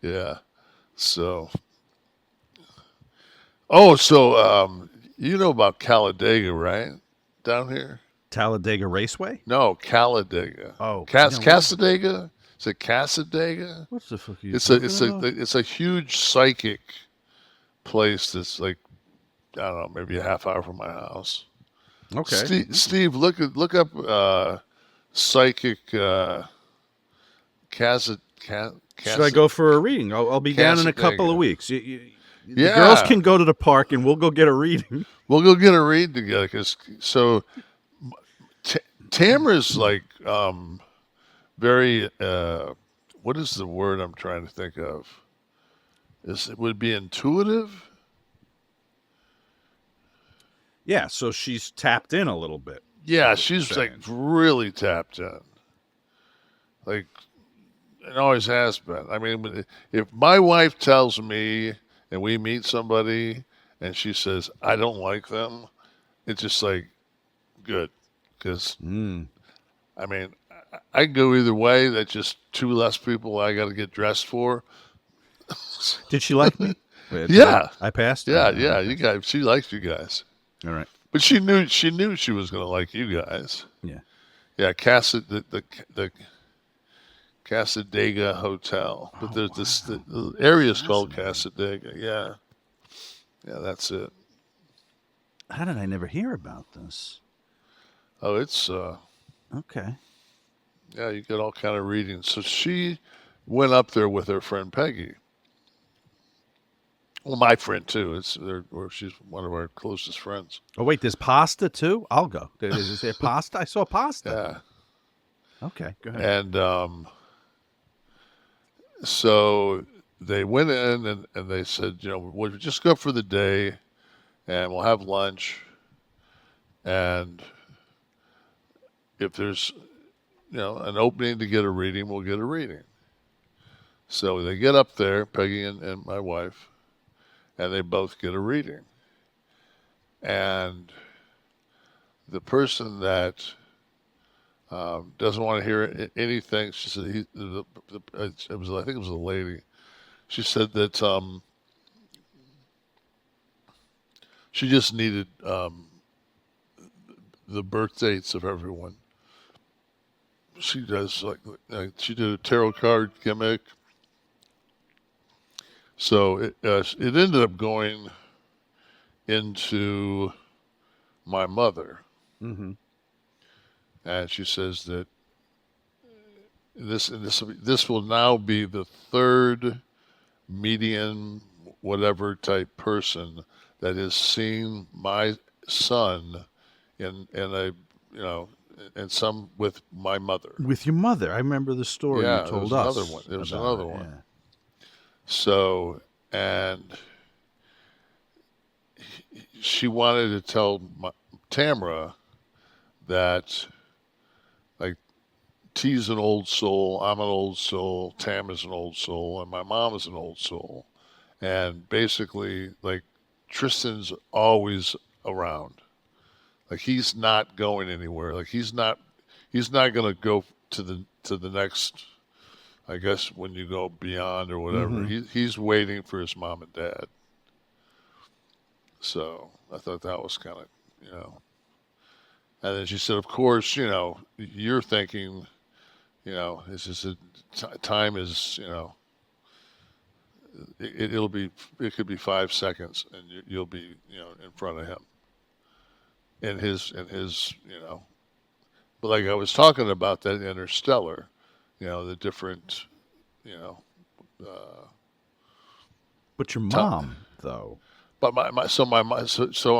Yeah. So, so you know about Talladega, right? Down here? Talladega Raceway? No, Talladega. Oh, no, what is it? Casadega? Is it Casadega? What's the fuck are you It's a talking it's a about? it's a huge psychic place that's like I don't know, maybe a half hour from my house. Okay. Steve, look up psychic Should I go for a reading? I'll be down in a couple of Casadega. weeks. The girls Yeah, can go to the park and we'll go get a reading. we'll go get a read together. T- Tamara's like very what is the word I'm trying to think of? Is it would be intuitive? Yeah, so she's tapped in a little bit, Yeah, is what you're she's like saying. really tapped in. Like it always has been. I mean, if my wife tells me and we meet somebody and she says I don't like them, it's just like good because Mm. I mean I can go either way. That's just two less people I got to get dressed for. Did she like me? Wait, did Yeah, I passed? yeah. Okay. You guys, she likes you guys, All right. but she knew she was going to like you guys. Yeah. Yeah, the Casadega Hotel, but Oh, there's this wow. the area is called Fascinating. Casadega. Yeah, yeah, that's it. How did I never hear about this? Oh, it's Okay. yeah, you get all kind of readings. So she went up there with her friend Peggy. Well, my friend too. Or she's one of our closest friends. Oh, wait, there's pasta too? I'll go. Is there pasta? I saw pasta. Yeah, Okay, go ahead. and so they went in and they said, we'll just go for the day and we'll have lunch. And if there's, an opening to get a reading, we'll get a reading. So they get up there, Peggy and my wife, and they both get a reading. And the person that doesn't want to hear anything, she said, it was, I think it was a lady. She said that she just needed the birth dates of everyone. She does like she did a tarot card gimmick. So it ended up going into my mother, Mm-hmm. and she says that this will now be the third median whatever type person that has seen my son in a you know in some with my mother. With your mother. I remember the story you Yeah, there told was another one. us There was about another it. one. Yeah. So and she wanted to tell Tamara that like T's an old soul, I'm an old soul, Tam is an old soul, and my mom is an old soul. And basically, like Tristan's always around. Like he's not going anywhere. Like he's not gonna go to the next. I guess when you go beyond or whatever, Mm-hmm. he's waiting for his mom and dad. So I thought that was kind of. And then she said, of course, you're thinking, it's just time is, it'll be, it could be 5 seconds, and you'll be, in front of him, in his. But like I was talking about that Interstellar, the different, you know, uh, But your t- mom, though. but so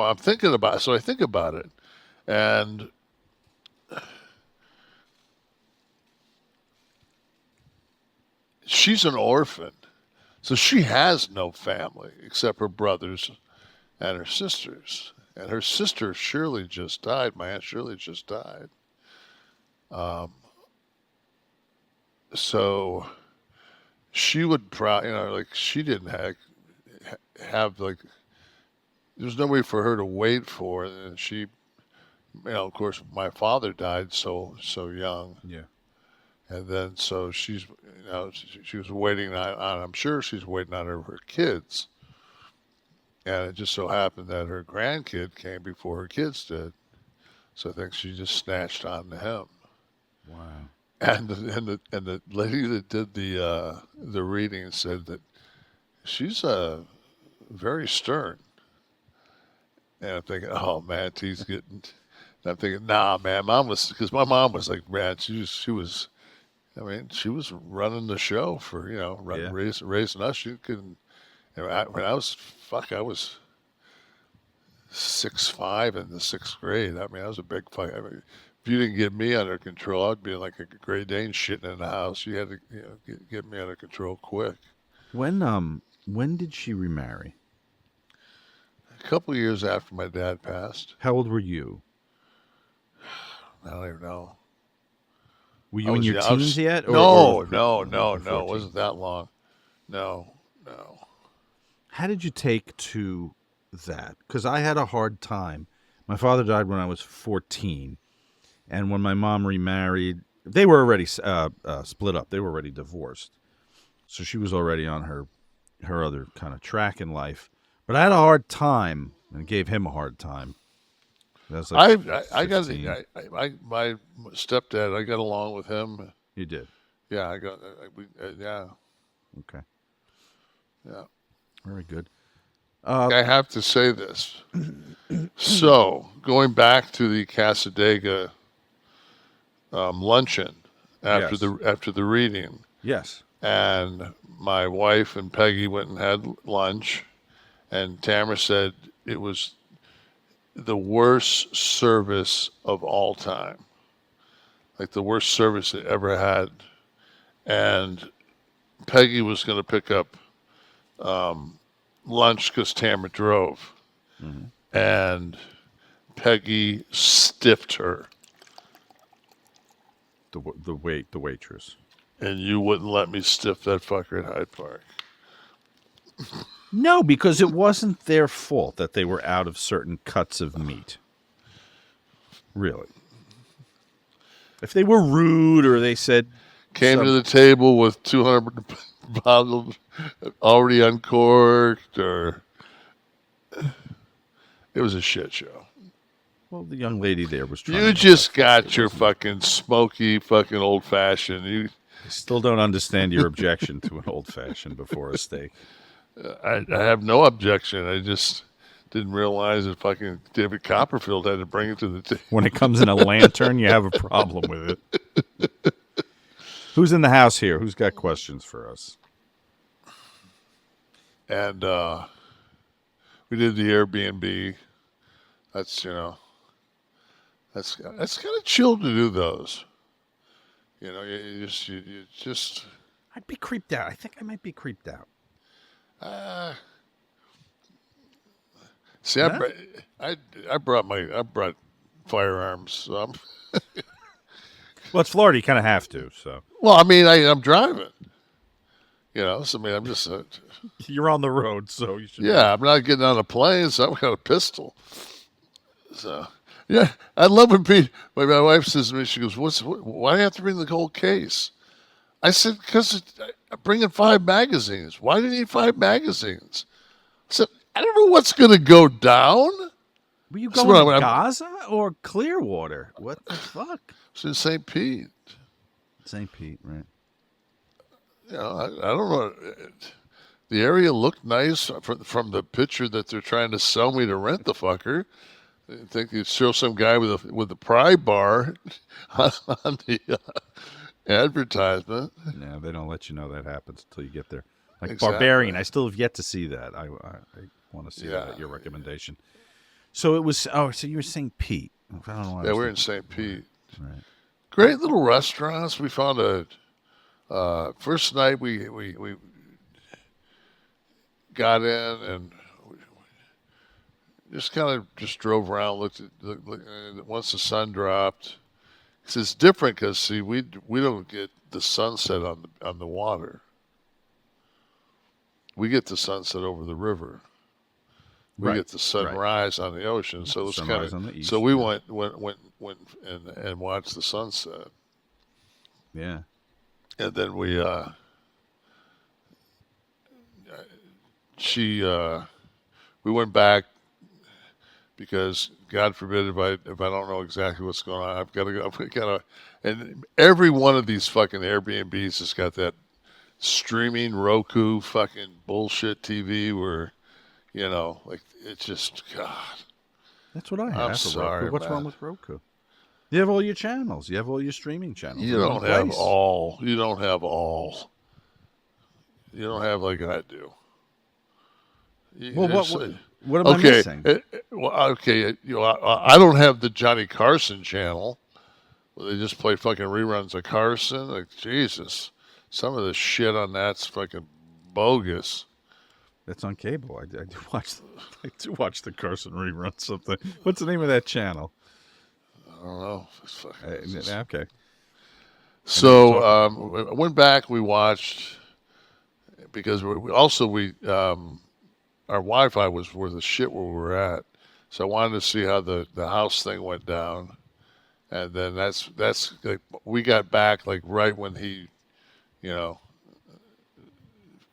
I'm thinking about, so I think about it, and she's an orphan. So she has no family except her brothers and her sisters. And her sister Shirley just died. My aunt Shirley just died. Um, so she would probably, like she didn't have like there's no way for her to wait for. And she, of course, my father died so young, Yeah. And then so she was waiting on, I'm sure she's waiting on her kids. And it just so happened that her grandkid came before her kids did. So I think she just snatched on to him. Wow. And the lady that did the reading said that she's very stern. And I'm thinking, oh man, he's getting. And I'm thinking, nah, man, mom was because my mom was like, man, she was. I mean, she was running the show for Yeah. raising us. She couldn't. When I was I was 6'5" in the sixth grade. I mean, I was a big fuck. I mean, if you didn't get me under control, I'd be like a Great Dane shitting in the house. You had to get me under control quick. When did she remarry? A couple of years after my dad passed, How old were you? I don't even know. Were I you in was your yeah, I teens was yet? no, Or no, no, before no. It teens? wasn't that long. No, no. How did you take to that? Because I had a hard time. My father died when I was 14, and when my mom remarried, they were already split up. They were already divorced, so she was already on her other kind of track in life. But I had a hard time, and gave him a hard time. That was like I got 15. my stepdad. I got along with him. You did. Yeah, yeah, Okay. yeah. Very good. I have to say this. So going back to the Casadega luncheon Yes. after the reading, Yes. and my wife and Peggy went and had lunch, and Tamara said it was the worst service of all time, like the worst service they ever had. And Peggy was going to pick up lunch because Tamara drove, Hmm. and Peggy stiffed her, The waitress. and you wouldn't let me stiff that fucker at Hyde Park. No, because it wasn't their fault that they were out of certain cuts of meat. Really. If they were rude or they said Came to some, the table with 200 bottles already uncorked, or it was a shit show. well, the young lady there was trying You to look just authentic. got your fucking smoky fucking old fashioned. I still don't understand your objection to an old fashioned before a steak. I have no objection. I just didn't realize that fucking David Copperfield had to bring it to the table. When it comes in a lantern, you have a problem with it. Who's in the house here? Who's got questions for us? And we did the Airbnb. That's that's kind of chill to do those. You just I'd be creeped out. I think I might be creeped out. uh, see. No? I brought firearms. Well, it's Florida. You kind of have to. So Well, I mean, I'm driving. So I mean, I'm just you're on the road, so you should. yeah. I'm not getting on a plane, so I've got a pistol. So yeah, I love when my wife says to me, she goes, why do you have to bring the whole case?" I said, "Because I'm bringing 5 magazines. Why do you need 5 magazines?" I said, "I don't know what's going to go down." Were you So going to I'm Gaza or Clearwater? What the fuck? it's in St. Pete. St. Pete, right? I don't know. The area looked nice from the picture that they're trying to sell me to rent the fucker. I think you show some guy with a pry bar on the advertisement. No, they don't let you know that happens until you get there. Like Exactly. Barbarian, I still have yet to see that. I want to see that Yeah. at your recommendation. So it was. Oh, so you were St. Pete. I don't know why I Yeah, was we're in thinking- St. Pete. Right. Great little restaurants. We found a first night we got in and just kind of just drove around, looked and once the sun dropped. It's different because see we don't get the sunset on the water. We get the sunset over the river. We Right. get the sunrise on the ocean. So it's kind Sunrise of on the so east, we yeah. went and watched the sunset. Yeah. and then she we went back because God forbid if I don't know exactly what's going on, I've got to go. I've got to, and every one of these fucking Airbnbs has got that streaming Roku fucking bullshit TV where like it's just God. That's what I I'm have. A Roku. sorry, What's wrong man. with Roku? You have all your channels. You have all your streaming channels You in one don't have place. all. You don't have all. You don't have like I do. Well, There's, what am I okay, missing? well, okay. I don't have the Johnny Carson channel. Where they just play fucking reruns of Carson. Like Jesus, some of the shit on that's fucking bogus. That's on cable. I do watch. I do watch the Carson rerun. Something. What's the name of that channel? I don't know. It's just... Okay. I know you're So talking. I went back. We watched because our Wi-Fi was worth a shit where we were at. So I wanted to see how the house thing went down, and then that's like we got back like right when he, you know,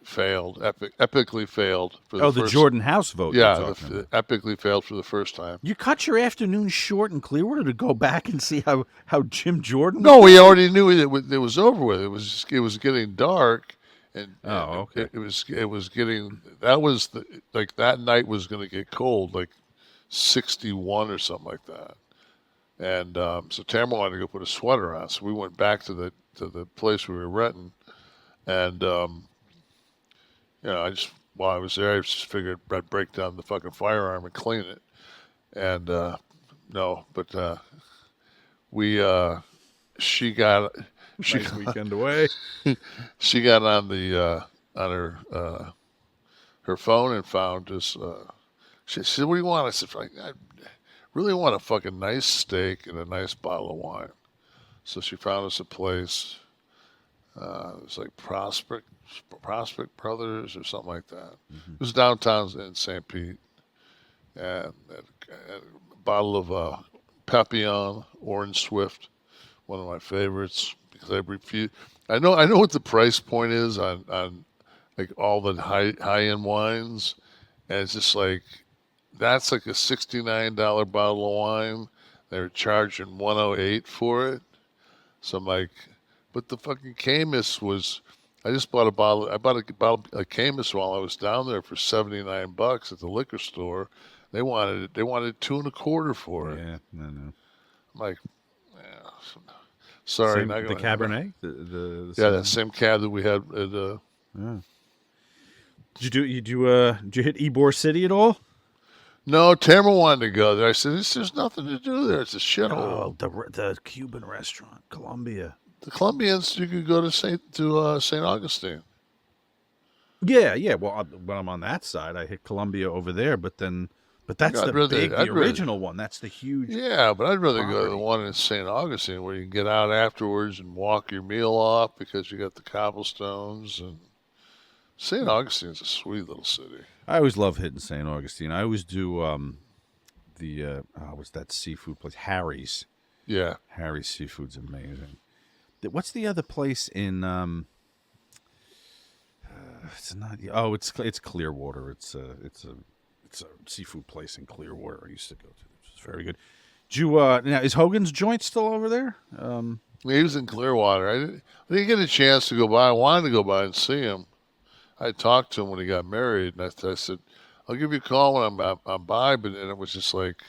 failed, epically failed for the Oh, the first. Jordan House vote you're Yeah, talking about. epically failed for the first time. You cut your afternoon short in Clearwater to go back and see how Jim Jordan was No, we doing? already knew it was over with. It was getting dark, and Oh, okay. it was getting that was the like that night was going to get cold, like 61 or something like that. And so Tamara wanted to go put a sweater on, so we went back to the place we were renting, and I just while I was there, I just figured I'd break down the fucking firearm and clean it, and no, but we she got she Nice weekend away. she got on the on her phone and found this. She said, "What do you want?" I said, "I really want a fucking nice steak and a nice bottle of wine." So she found us a place. It was like Prospect Brothers or something like that. Mm-hmm. It was downtown in St. Pete, and a bottle of Papillon Orange Swift, one of my favorites because I refuse. I know what the price point is on like all the high end wines, and it's just like that's like a $69 bottle of wine. They're charging 108 for it. So I'm like, but the fucking Camus was. I just bought a bottle. I bought a bottle of Camus while I was down there for $79 at the liquor store. They wanted it. They wanted two and a quarter for it. Yeah, no. I'm like, yeah, sorry, Same not the gonna. Cabernet. The Yeah, that same. same cab that we had at. Yeah. Did you hit Ybor City at all? No, Tamara wanted to go there. I said, there's nothing to do there. It's a Oh, shithole. the Cuban restaurant, Colombia. The Colombians, you could go to Saint Augustine. Yeah. Well, when I'm on that side, I hit Columbia over there, but that's I'd the rather, original one. That's the huge yeah, but I'd rather go to the property. one in St. Augustine where you can get out afterwards and walk your meal off because you got the cobblestones. And St. Augustine's a sweet little city. I always love hitting St. Augustine. I always do what's that seafood place? Harry's. Yeah, Harry's seafood's amazing. What's the other place in it's not it's Clearwater. It's a seafood place in Clearwater I used to go to. It's very good. Now is Hogan's Joint still over there? he was in Clearwater. I didn't get a chance to go by. I wanted to go by and see him. I talked to him when he got married, and I said, "I'll give you a call when I'm by." But and it was just like,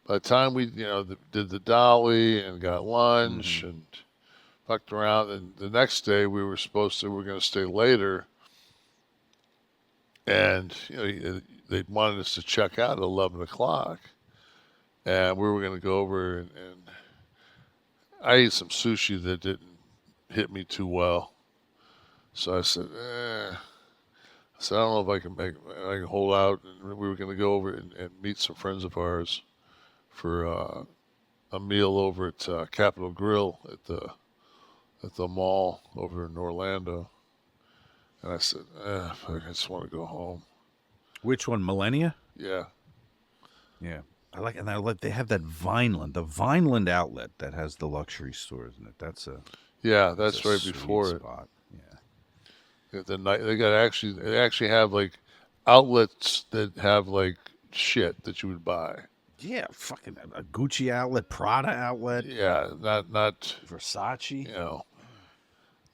by the time we did the dolly and got lunch and fucked around, and the next day we were going to stay later, and they wanted us to check out at 11 o'clock, and we were going to go over and I ate some sushi that didn't hit me too well, so I said, So I don't know if I can hold out. And we were going to go over and meet some friends of ours for a meal over at Capitol Grill at the mall over in Orlando. And I said, I just want to go home. Which one, Millennia? Yeah. Yeah. I like they have that Vineland, the Vineland outlet that has the luxury stores in it. That's a Yeah, It's a that's right sweet before it. spot. Yeah. The night they actually have like outlets that have like shit that you would buy. Yeah, fucking a Gucci outlet, Prada outlet, Yeah, not Versace. you know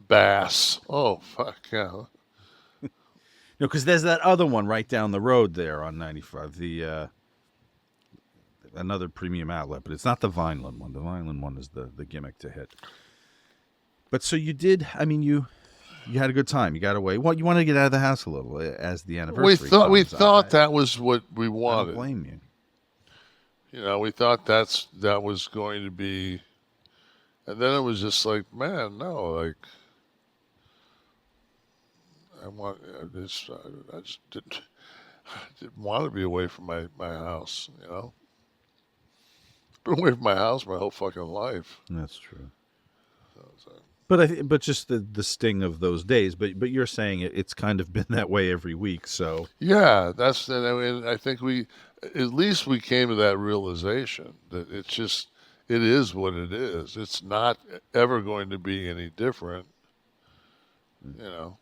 Bass. Oh fuck yeah. Because there's that other one right down the road there on 95. The another premium outlet, but it's not the Vineland one. The Vineland one is the gimmick to hit. But so you did. I mean, you had a good time. You got away. Well, you wanted to get out of the house a little as the anniversary We comes. thought that was what we I don't wanted. blame you. You know, we thought that was going to be, and then it was just like, man, no, like I just didn't want to be away from my house. You know, been away from my house my whole fucking life. That's true. So, But just the sting of those days. But you're saying it's kind of been that way every week. So yeah, that's and I mean I think we at least we came to that realization that it is what it is. It's not ever going to be any different. You know.